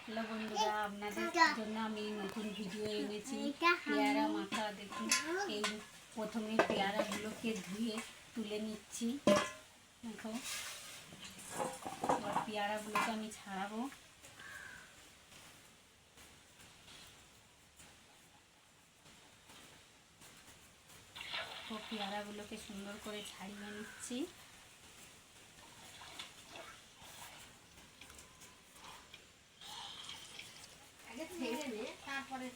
Hello বন্ধুরা, আপনাদের জন্য আমি নতুন ভিডিও এনেছি। পেয়ারা মাখা দেখুন। এই প্রথমে পেয়ারাগুলোকে ধুয়ে তুলে নিচ্ছি। দেখো, এবার পেয়ারাগুলোকে আমি ছাড়াবো। তো পেয়ারাগুলোকে সুন্দর করে ছাড়িয়ে নিচ্ছি। তারপরে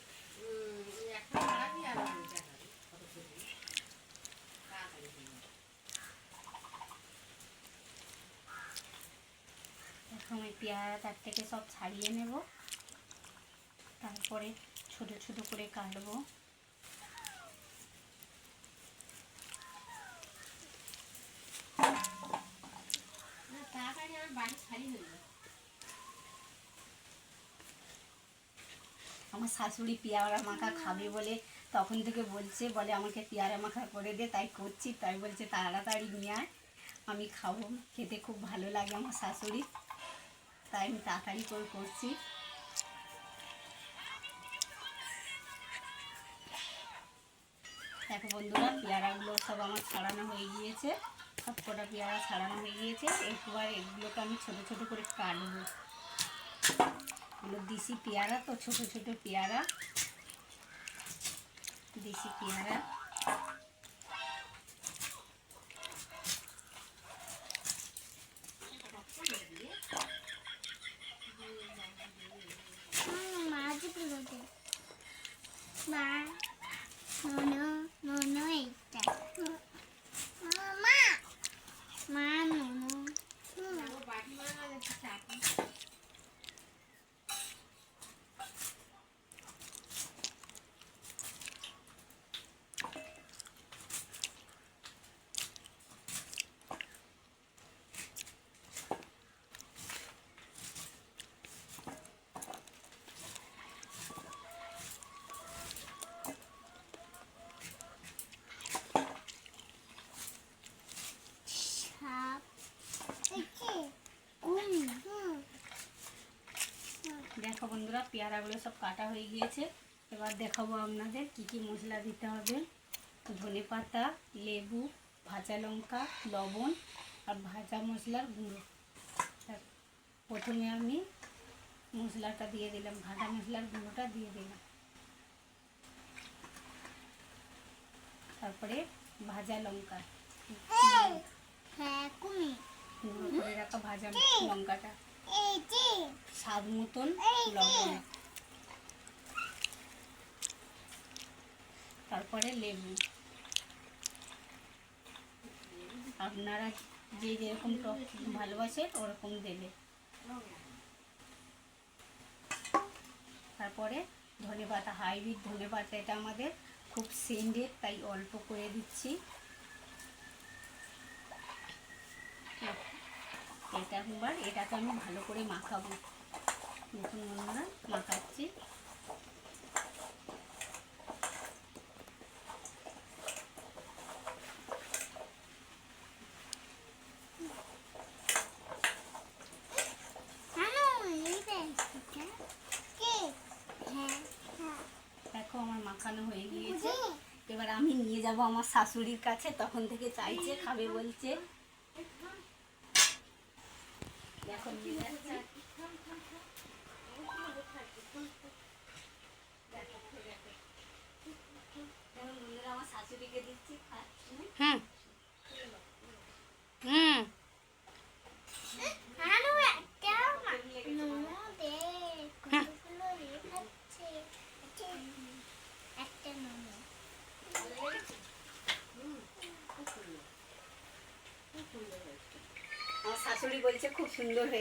প্রথমে পেয়ারা তার থেকে সব ছাড়িয়ে নেব, তারপরে ছোট ছোট করে কাটবো। আমার শাশুড়ি পেয়ারা মাখা খাবে বলে তখন থেকে বলে আমাকে পেয়ারা মাখা করে দে, তাই করছি। তাই বলছে তাড়াতাড়ি নিয়ে আয়, আমি খাবো। খেতে খুব ভালো লাগে আমার শাশুড়ি, তাই আমি তাড়াতাড়ি করে করছি। দেখো বন্ধুরা, পেয়ারাগুলো সব আমার ছাড়ানো হয়ে গিয়েছে। সব কটা পেয়ারা ছাড়ানো হয়ে গিয়েছে। এবার এগুলোকে আমি ছোট ছোট করে কাটবো। এগুলো দেশি পেয়ারা, তো ছোট ছোট পেয়ারা, দেশি পেয়ারা। দেখো বন্ধুরা, পেয়ারাগুলো সব কাটা হয়ে গিয়েছে। এবার দেখাবো আপনাদের কি কি মশলা দিতে হবে। ধনেপাতা, লেবু, ভাজা লঙ্কা, লবণ আর ভাজা মশলার গুঁড়ো। প্রথমে আমি মশলাটা দিয়ে দিলাম, ভাজা মশলার গুঁড়োটা দিয়ে দিলাম। তারপরে ভাজা লঙ্কা, গুঁড়ো করে রাখা ভাজা লঙ্কাটা, স্বাদ মতন লবণ, তারপরে লেবু। আপনারা যে যেরকম টক ভালোবাসে ওরকম দেবে। তারপরে ধনেপাতা, হাইব্রিড ধনেপাতা, এটা আমাদের খুব সেন্টেড, তাই অল্প করে দিচ্ছি। এটাকে আমি ভালো করে মাখাবো। নতুন বন্ধুরা মাখাচ্ছি। দেখো আমার মাখানো হয়ে গিয়েছে। এবার আমি নিয়ে যাব আমার শাশুড়ির কাছে, তখন থেকে চাইছে খাবে বলছে। এখন নিয়ে যাচ্ছি। আমার শাশুড়িকে দিচ্ছি। হুম হুম আমার শাশুড়ি বলছে খুব সুন্দর হয়েছে।